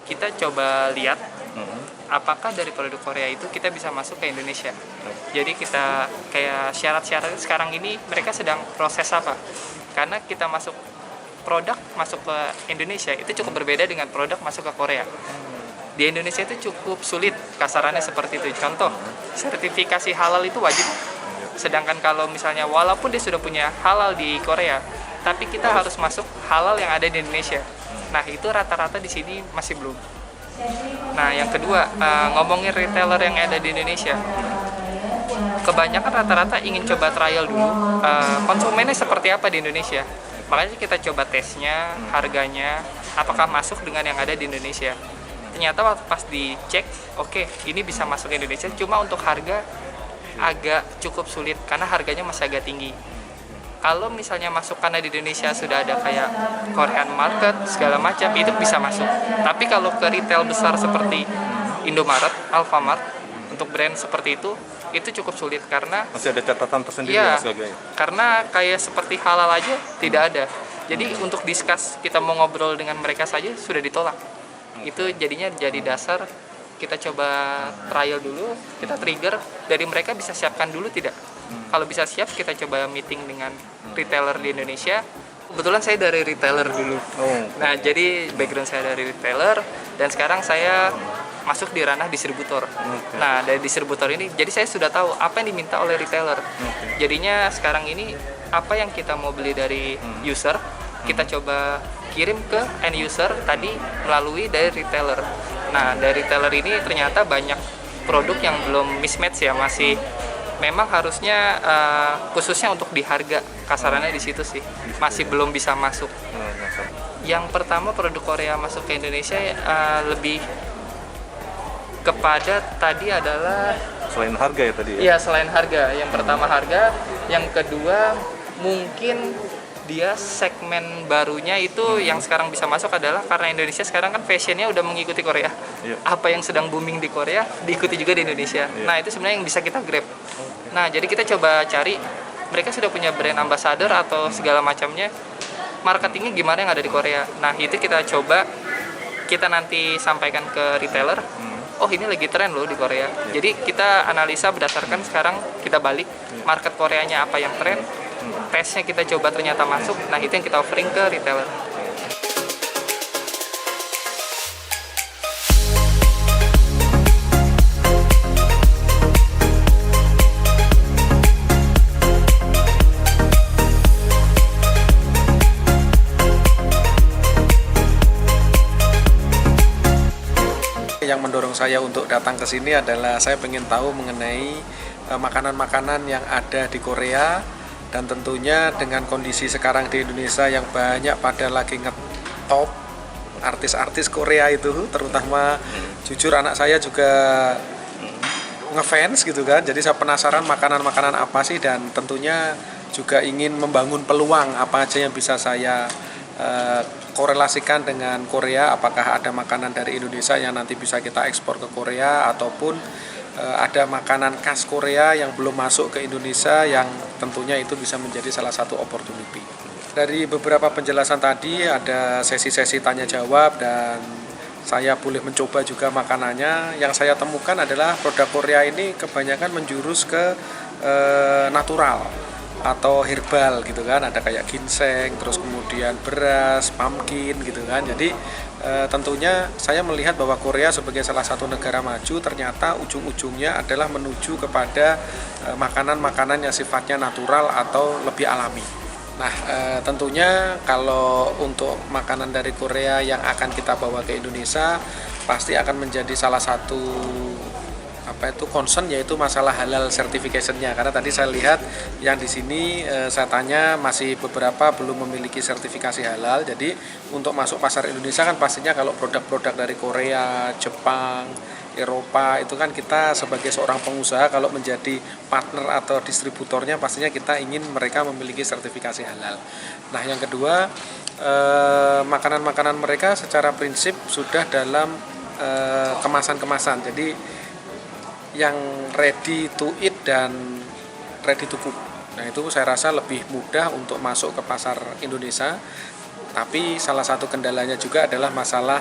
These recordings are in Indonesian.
kita coba lihat apakah dari produk Korea itu kita bisa masuk ke Indonesia. Jadi kita kayak syarat-syarat sekarang ini mereka sedang proses apa. Karena kita produk masuk ke Indonesia itu cukup berbeda dengan produk masuk ke Korea. Di Indonesia itu cukup sulit, kasarannya seperti itu. Contoh, sertifikasi halal itu wajib. Sedangkan kalau misalnya walaupun dia sudah punya halal di Korea, tapi kita harus masuk halal yang ada di Indonesia. Nah, itu rata-rata di sini masih belum. Nah, yang kedua, ngomongin retailer yang ada di Indonesia. Kebanyakan rata-rata ingin coba trial dulu, konsumennya seperti apa di Indonesia. Makanya kita coba tesnya, harganya, apakah masuk dengan yang ada di Indonesia. Ternyata waktu pas dicek, oke, ini bisa masuk ke Indonesia, cuma untuk harga agak cukup sulit karena harganya masih agak tinggi. Kalau misalnya masuk karena di Indonesia sudah ada kayak Korean market segala macam, itu bisa masuk. Tapi kalau ke retail besar seperti Indomaret, Alfamart, untuk brand seperti itu cukup sulit karena masih ada catatan tersendiri ya, dan sebagainya. karena kayak seperti halal aja tidak ada. Jadi untuk discuss kita mau ngobrol dengan mereka saja sudah ditolak. Itu jadinya jadi dasar kita coba trial dulu, kita trigger dari mereka bisa siapkan dulu tidak. Kalau bisa siap kita coba meeting dengan retailer di Indonesia. Kebetulan saya dari retailer dulu. Nah, jadi background saya dari retailer dan sekarang saya masuk di ranah distributor. Nah, dari distributor ini jadi saya sudah tahu apa yang diminta oleh retailer. Jadinya sekarang ini apa yang kita mau beli dari user, kita coba kirim ke end user tadi melalui dari retailer. Nah, dari retailer ini ternyata banyak produk yang belum mismatch ya, masih memang harusnya khususnya untuk di harga, kasarannya di situ sih masih belum bisa masuk. Yang pertama produk Korea masuk ke Indonesia lebih kepada tadi adalah Selain harga ya tadi ya? Iya, selain harga. Yang pertama harga, yang kedua mungkin dia segmen barunya itu yang sekarang bisa masuk adalah karena Indonesia sekarang kan fashionnya udah mengikuti Korea. Apa yang sedang booming di Korea diikuti juga di Indonesia. Nah, itu sebenarnya yang bisa kita grab. Nah, jadi kita coba cari mereka sudah punya brand ambassador atau segala macamnya, marketingnya gimana yang ada di Korea. Nah, itu kita coba kita nanti sampaikan ke retailer. Oh, ini lagi tren loh di Korea. Jadi kita analisa berdasarkan sekarang kita balik market Koreanya apa yang tren. Tesnya kita coba ternyata masuk, nah itu yang kita offering ke retailer. Yang mendorong saya untuk datang ke sini adalah saya ingin tahu mengenai makanan-makanan yang ada di Korea. Dan tentunya dengan kondisi sekarang di Indonesia yang banyak pada lagi ngetop artis-artis Korea itu, terutama jujur anak saya juga ngefans gitu kan. Jadi saya penasaran makanan-makanan apa sih, dan tentunya juga ingin membangun peluang apa aja yang bisa saya korelasikan dengan Korea. Apakah ada makanan dari Indonesia yang nanti bisa kita ekspor ke Korea, ataupun ada makanan khas Korea yang belum masuk ke Indonesia yang tentunya itu bisa menjadi salah satu opportunity. Dari beberapa penjelasan tadi ada sesi-sesi tanya jawab dan saya boleh mencoba juga makanannya. Yang saya temukan adalah produk Korea ini kebanyakan menjurus ke natural atau herbal gitu kan. Ada kayak ginseng, terus kemudian beras, pumpkin gitu kan. Jadi tentunya saya melihat bahwa Korea sebagai salah satu negara maju ternyata ujung-ujungnya adalah menuju kepada makanan-makanan yang sifatnya natural atau lebih alami. Nah, tentunya kalau untuk makanan dari Korea yang akan kita bawa ke Indonesia pasti akan menjadi salah satu concern, yaitu masalah halal certification-nya. Karena tadi saya lihat yang di sini saya tanya masih beberapa belum memiliki sertifikasi halal. Jadi untuk masuk pasar Indonesia kan pastinya kalau produk-produk dari Korea, Jepang, Eropa itu kan kita sebagai seorang pengusaha kalau menjadi partner atau distributornya pastinya kita ingin mereka memiliki sertifikasi halal. Nah, yang kedua, makanan-makanan mereka secara prinsip sudah dalam kemasan-kemasan. Jadi yang ready to eat dan ready to cook. Nah, itu saya rasa lebih mudah untuk masuk ke pasar Indonesia. Tapi salah satu kendalanya juga adalah masalah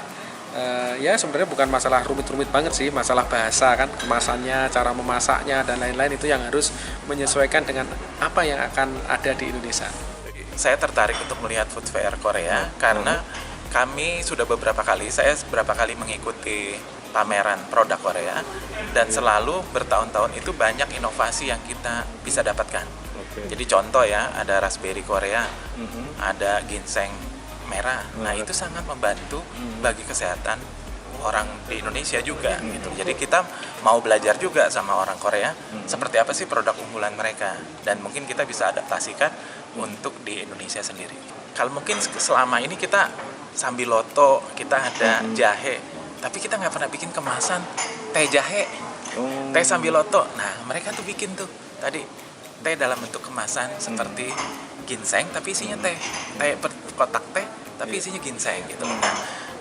Ya sebenarnya bukan masalah rumit-rumit banget sih, masalah bahasa kan, kemasannya, cara memasaknya dan lain-lain itu yang harus menyesuaikan dengan apa yang akan ada di Indonesia. Saya tertarik untuk melihat food fair Korea karena kami sudah saya beberapa kali mengikuti pameran produk Korea dan selalu bertahun-tahun itu banyak inovasi yang kita bisa dapatkan. Jadi contoh ya, ada raspberry Korea, ada ginseng merah. Nah, itu sangat membantu bagi kesehatan orang di Indonesia juga gitu. Jadi kita mau belajar juga sama orang Korea seperti apa sih produk unggulan mereka dan mungkin kita bisa adaptasikan untuk di Indonesia sendiri. Kalau mungkin selama ini kita sambiloto, kita ada jahe, tapi kita nggak pernah bikin kemasan teh jahe, teh sambiloto. Nah, mereka tuh bikin tuh tadi teh dalam bentuk kemasan seperti ginseng tapi isinya teh kotak teh tapi isinya ginseng gitu. Nah,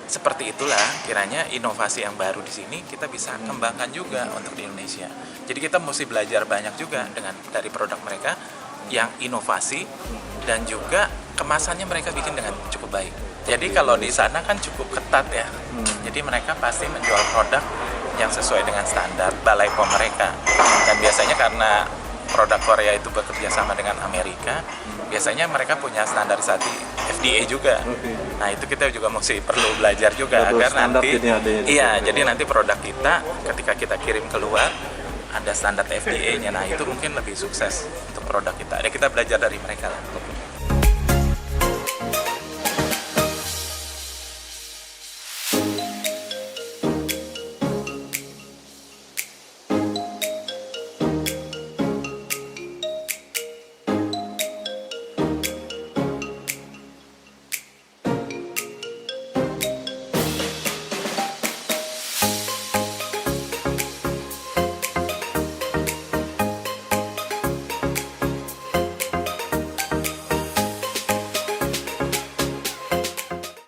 seperti itulah kiranya inovasi yang baru di sini kita bisa kembangkan juga untuk di Indonesia. Jadi kita mesti belajar banyak juga dari produk mereka yang inovasi dan juga kemasannya mereka bikin dengan cukup baik. Jadi kalau di sana kan cukup ketat ya. Jadi mereka pasti menjual produk yang sesuai dengan standar Balai POM mereka. Dan biasanya karena produk Korea itu bekerja sama dengan Amerika, biasanya mereka punya standarisasi FDA juga. Nah, itu kita juga mesti perlu belajar juga agar nanti jadi nanti produk kita ketika kita kirim keluar ada standar FDA-nya. Nah, itu mungkin lebih sukses untuk produk kita. Kita belajar dari mereka lah.